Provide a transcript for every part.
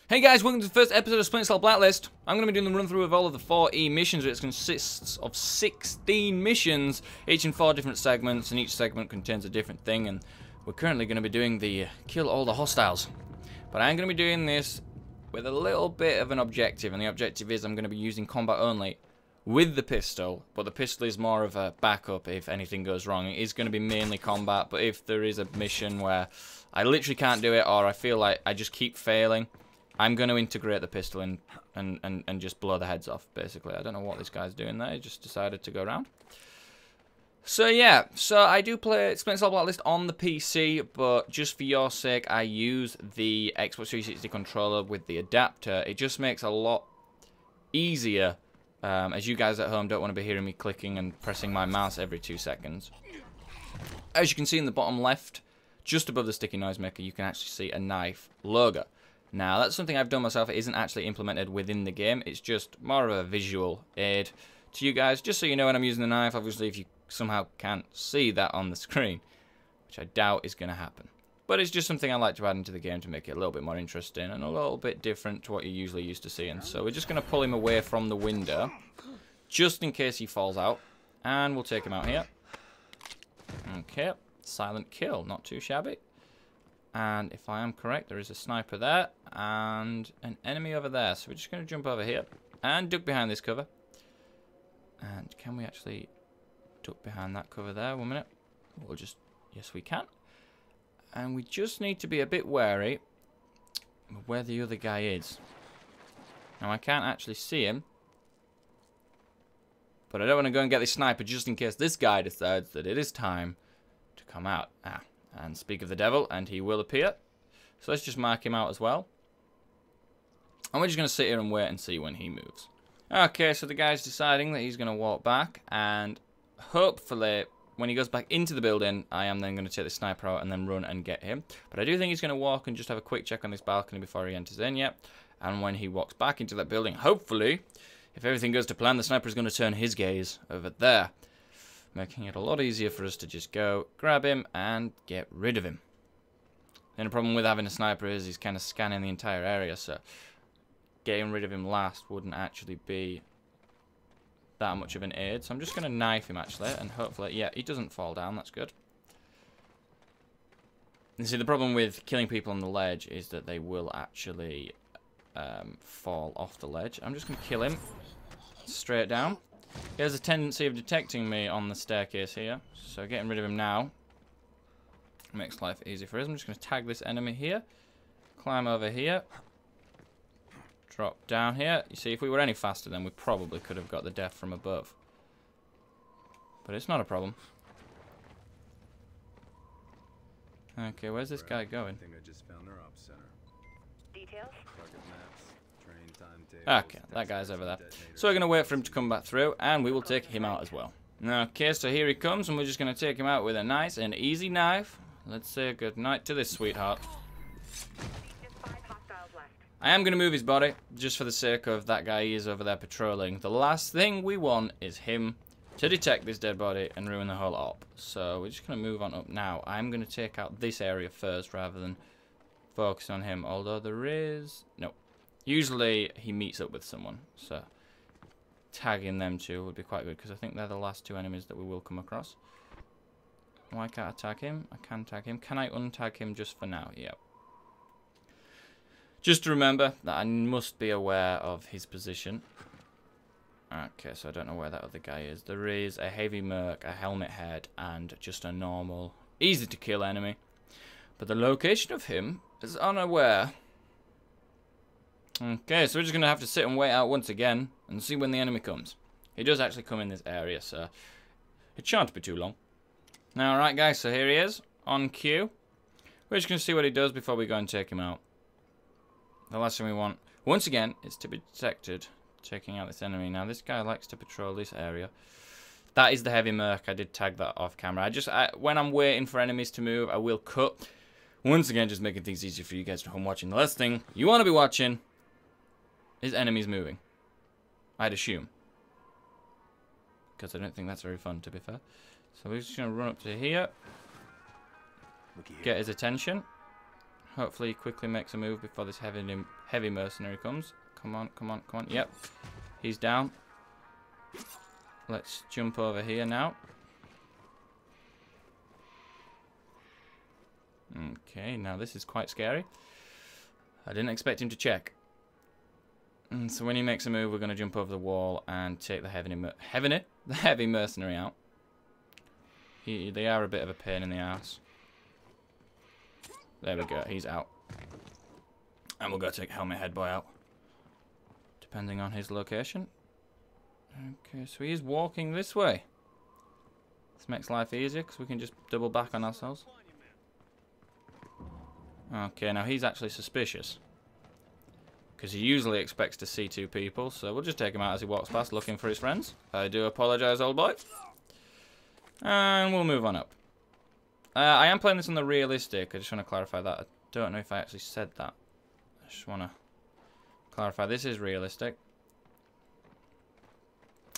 Hey guys, welcome to the first episode of Spymaster Blacklist. I'm going to be doing the run through of all of the 4E missions, which consists of 16 missions, each in 4 different segments, and each segment contains a different thing, and we're currently going to be doing the kill all the hostiles. But I'm going to be doing this with a little bit of an objective, and the objective is I'm going to be using combat only with the pistol, but the pistol is more of a backup if anything goes wrong. It is going to be mainly combat, but if there is a mission where I literally can't do it, or I feel like I just keep failing, I'm going to integrate the pistol in and just blow the heads off, basically. I don't know what this guy's doing there. He just decided to go around. So, yeah. So, I do play Spymaster Blacklist on the PC, but just for your sake, I use the Xbox 360 controller with the adapter. It just makes a lot easier, as you guys at home don't want to be hearing me clicking and pressing my mouse every 2 seconds. As you can see in the bottom left, just above the sticky noisemaker, you can actually see a knife logo. Now, that's something I've done myself. It isn't actually implemented within the game. It's just more of a visual aid to you guys, just so you know when I'm using the knife. Obviously, if you somehow can't see that on the screen, which I doubt is going to happen. But it's just something I like to add into the game to make it a little bit more interesting and a little bit different to what you're usually used to seeing. So we're just going to pull him away from the window, just in case he falls out. And we'll take him out here. Okay, silent kill, not too shabby. And if I am correct, there is a sniper there and an enemy over there. So we're just going to jump over here and duck behind this cover. And can we actually duck behind that cover there? 1 minute. We'll just... Yes, we can. And we just need to be a bit wary of where the other guy is. Now, I can't actually see him. But I don't want to go and get this sniper just in case this guy decides that it is time to come out. And speak of the devil, and he will appear. So let's just mark him out as well. And we're just going to sit here and wait and see when he moves. Okay, so the guy's deciding that he's going to walk back. And hopefully, when he goes back into the building, I am then going to take the sniper out and then run and get him. But I do think he's going to walk and just have a quick check on this balcony before he enters in yet. And when he walks back into that building, hopefully, if everything goes to plan, the sniper is going to turn his gaze over there, making it a lot easier for us to just go, grab him, and get rid of him. The only problem with having a sniper is he's kind of scanning the entire area, so getting rid of him last wouldn't actually be that much of an aid. So I'm just going to knife him, actually, and hopefully, yeah, he doesn't fall down. That's good. You see, the problem with killing people on the ledge is that they will actually fall off the ledge. I'm just going to kill him straight down. He has a tendency of detecting me on the staircase here, so getting rid of him now makes life easy for us. I'm just going to tag this enemy here, climb over here, drop down here. You see, if we were any faster, then we probably could have got the death from above. But it's not a problem. Okay, where's this guy going? I think I just found their ops center. Details? Okay, that guy's over there. So we're going to wait for him to come back through, and we will take him out as well. Okay, so here he comes, and we're just going to take him out with a nice and easy knife. Let's say good night to this sweetheart. I am going to move his body, just for the sake of that guy he is over there patrolling. The last thing we want is him to detect this dead body and ruin the whole op. So we're just going to move on up now. I'm going to take out this area first, rather than focus on him, although there is... No. Usually he meets up with someone, so tagging them two would be quite good, because I think they're the last 2 enemies that we will come across. Why can't I tag him? I can tag him. Can I untag him just for now? Yep. Just to remember that I must be aware of his position. Okay, so I don't know where that other guy is. There is a heavy merc, a helmet head, and just a normal, easy to kill enemy. But the location of him is unaware. Okay, so we're just going to have to sit and wait out once again and see when the enemy comes. He does actually come in this area, so it shan't be too long. Now, alright guys, so here he is, on cue. We're just going to see what he does before we go and take him out. The last thing we want, once again, is to be detected taking out this enemy. Now, this guy likes to patrol this area. That is the heavy merc. I did tag that off camera. When I'm waiting for enemies to move, I will cut. Once again, just making things easier for you guys at home watching. The last thing you want to be watching is enemies moving, I'd assume. Because I don't think that's very fun, to be fair. So we're just going to run up to here. Get his attention. Hopefully he quickly makes a move before this heavy mercenary comes. Come on, come on, come on. Yep. He's down. Let's jump over here now. Okay, now this is quite scary. I didn't expect him to check. And so when he makes a move, we're going to jump over the wall and take the heavy mercenary out. They are a bit of a pain in the ass. There we go, he's out. And we'll go take Helmet Head Boy out, depending on his location. Okay, so he is walking this way. This makes life easier because we can just double back on ourselves. Okay, now he's actually suspicious, because he usually expects to see two people, so we'll just take him out as he walks past looking for his friends. I do apologise, old boy. And we'll move on up. I am playing this on the realistic. I just want to clarify that. I don't know if I actually said that. I just want to clarify. This is realistic.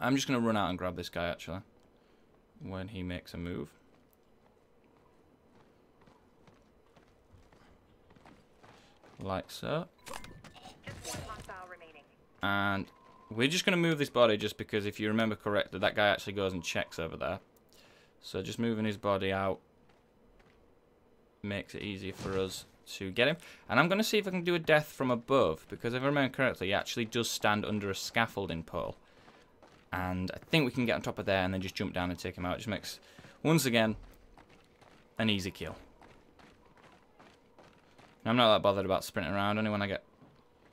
I'm just going to run out and grab this guy, actually, when he makes a move. Like so. And we're just going to move this body just because, if you remember correctly, that guy actually goes and checks over there. So just moving his body out makes it easier for us to get him. And I'm going to see if I can do a death from above, because if I remember correctly, he actually does stand under a scaffolding pole. And I think we can get on top of there and then just jump down and take him out. It just makes, once again, an easy kill. Now, I'm not that bothered about sprinting around. Only when I get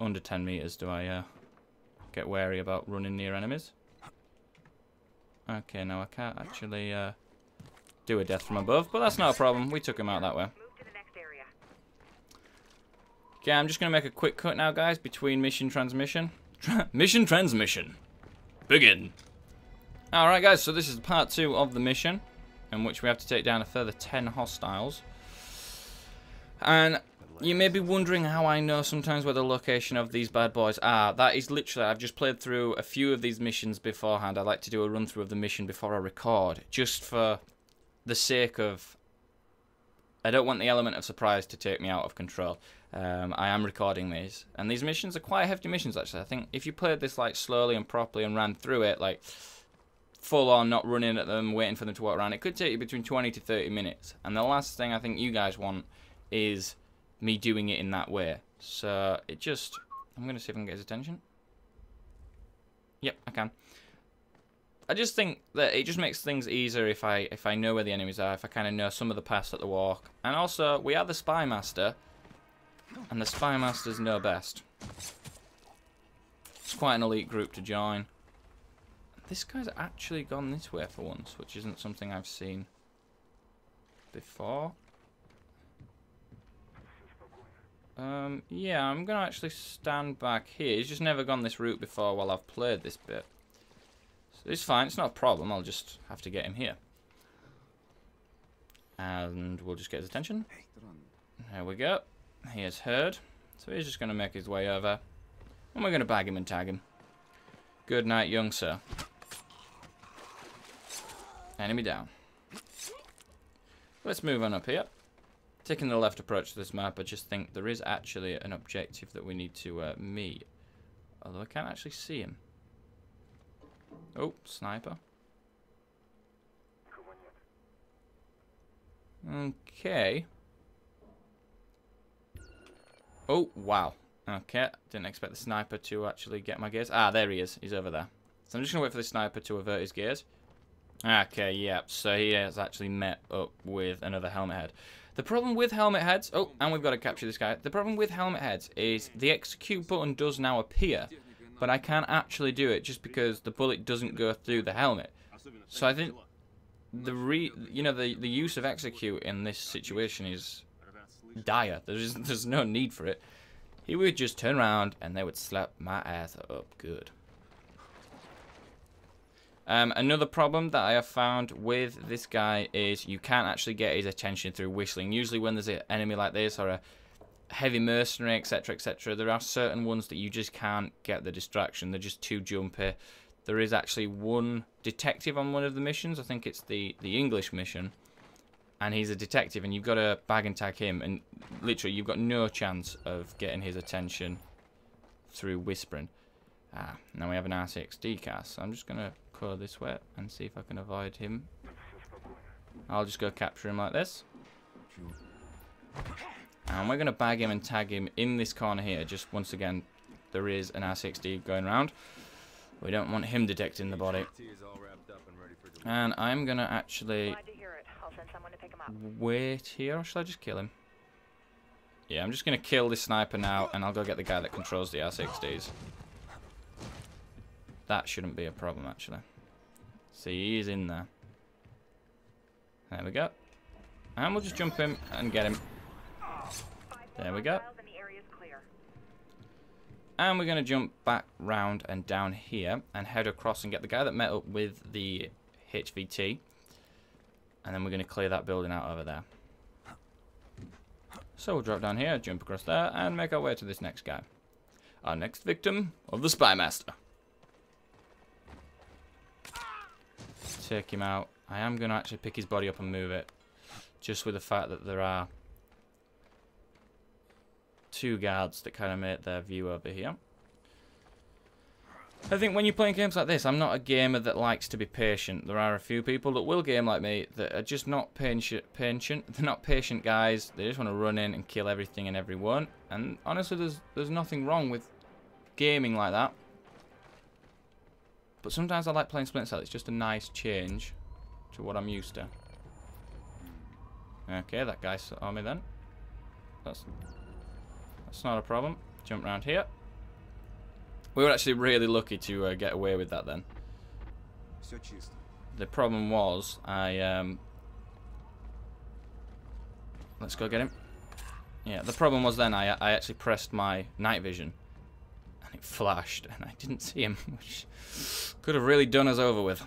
under 10 meters do I get wary about running near enemies. Okay, now I can't actually do a death from above, but that's not a problem. We took him out that way. Okay, I'm just going to make a quick cut now, guys, between mission transmission. Mission transmission. Begin. Alright, guys, so this is part 2 of the mission, in which we have to take down a further 10 hostiles. And you may be wondering how I know sometimes where the location of these bad boys are. That is literally, I've just played through a few of these missions beforehand. I like to do a run through of the mission before I record, just for the sake of, I don't want the element of surprise to take me out of control. I am recording these, and these missions are quite hefty missions, actually. I think if you played this like slowly and properly and ran through it like full on, not running at them, waiting for them to walk around, it could take you between 20 to 30 minutes. And the last thing I think you guys want is me doing it in that way. So it just, I'm going to see if I can get his attention. Yep, I can. I just think that it just makes things easier if I know where the enemies are, if I kind of know some of the paths that they walk. And also, we are the Spymaster, and the Spymasters know best. It's quite an elite group to join. This guy's actually gone this way for once, which isn't something I've seen before. Yeah, I'm going to actually stand back here. He's just never gone this route before while I've played this bit. So it's fine, it's not a problem. I'll just have to get him here. And we'll just get his attention. There we go. He has heard. So he's just going to make his way over. And we're going to bag him and tag him. Good night, young sir. Enemy down. Let's move on up here. Taking the left approach to this map, I just think there is actually an objective that we need to meet. Although I can't actually see him. Oh, sniper. Okay. Oh, wow. Okay, didn't expect the sniper to actually get my gaze. Ah, there he is. He's over there. So I'm just going to wait for the sniper to avert his gaze. Okay, yeah. So he has actually met up with another helmet head. The problem with helmet heads... Oh, and we've got to capture this guy. The problem with helmet heads is the execute button does now appear, but I can't actually do it just because the bullet doesn't go through the helmet. So I think the use of execute in this situation is dire. There's no need for it. He would just turn around and they would slap my ass up good. Another problem that I have found with this guy is you can't actually get his attention through whistling. Usually when there's an enemy like this or a heavy mercenary, etc., etc., there are certain ones that you just can't get the distraction. They're just too jumpy. There is actually one detective on one of the missions. I think it's the English mission. and he's a detective, and you've got to bag and tag him, and literally you've got no chance of getting his attention through whispering. Now we have an R6D cast, so I'm just going to go this way and see if I can avoid him. I'll just go capture him like this. And we're going to bag him and tag him in this corner here. Just once again, there is an R6D going around. We don't want him detecting the body. And I'm going to actually wait here, or should I just kill him? Yeah, I'm just going to kill this sniper now, and I'll go get the guy that controls the R6Ds. That shouldn't be a problem, actually. See, he's in there. There we go. And we'll just jump him and get him. There we go. And we're going to jump back round and down here and head across and get the guy that met up with the HVT. And then we're going to clear that building out over there. So we'll drop down here, jump across there, and make our way to this next guy. Our next victim of the Spymaster. Take him out. I am going to actually pick his body up and move it. Just with the fact that there are two guards that kind of make their view over here. I think when you're playing games like this, I'm not a gamer that likes to be patient. There are a few people that will game like me that are just not patient. They're not patient guys. They just want to run in and kill everything and everyone. And honestly, there's nothing wrong with gaming like that. But sometimes I like playing Splinter Cell. It's just a nice change to what I'm used to. Okay, that guy saw me then. That's not a problem. Jump around here. We were actually really lucky to get away with that then. The problem was, let's go get him. Yeah, the problem was then I actually pressed my night vision. And it flashed, and I didn't see him, which could have really done us over with.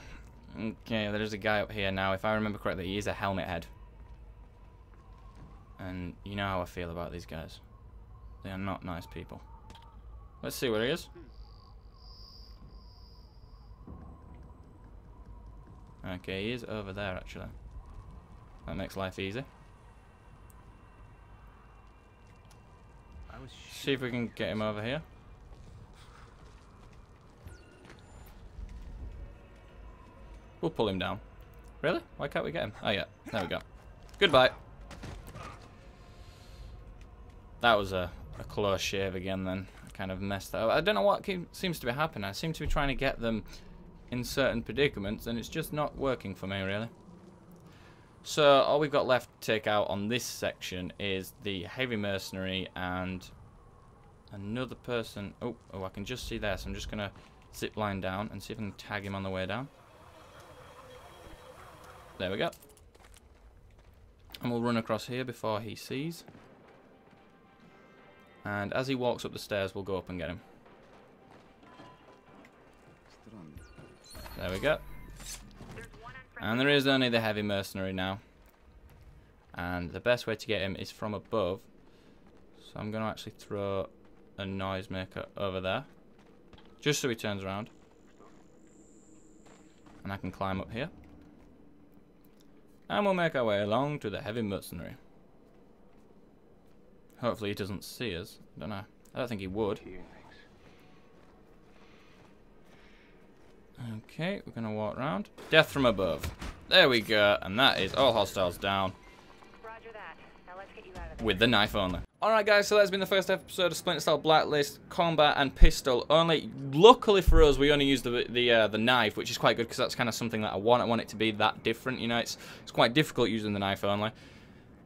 Okay, there's a guy up here now. If I remember correctly, he is a helmet head. And you know how I feel about these guys. They are not nice people. Let's see where he is. Okay, he is over there actually. That makes life easy. See if we can get him over here. We'll pull him down. Really? Why can't we get him? Oh yeah, there we go. Goodbye. That was a close shave again then. I kind of messed that up. I don't know what seems to be happening. I seem to be trying to get them in certain predicaments and it's just not working for me really. So all we've got left to take out on this section is the heavy mercenary and another person. Oh, I can just see there, so I'm just going to zip line down and see if I can tag him on the way down. There we go. And we'll run across here before he sees. And as he walks up the stairs, we'll go up and get him. There we go. And there is only the heavy mercenary now. And the best way to get him is from above. So I'm going to actually throw a noisemaker over there. Just so he turns around. And I can climb up here. And we'll make our way along to the heavy mercenary. Hopefully he doesn't see us. I don't know. I don't think he would. Okay, we're going to walk around. Death from above. There we go. And that is all hostiles down. Roger that. Now let's get you out of there. With the knife only. Alright guys, so that's been the first episode of Splinter Cell Blacklist, combat and pistol only. Luckily for us, we only used the knife, which is quite good because that's kind of something that I want it to be that different, you know, it's quite difficult using the knife only.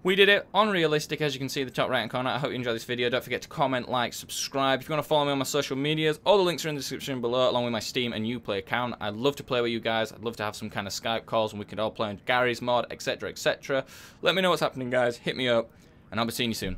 We did it on realistic, as you can see in the top right hand corner. I hope you enjoyed this video. Don't forget to comment, like, subscribe. If you want to follow me on my social medias, all the links are in the description below, along with my Steam and UPlay account. I'd love to play with you guys. I'd love to have some kind of Skype calls and we could all play on Gary's mod, etc, etc. Let me know what's happening, guys. Hit me up, and I'll be seeing you soon.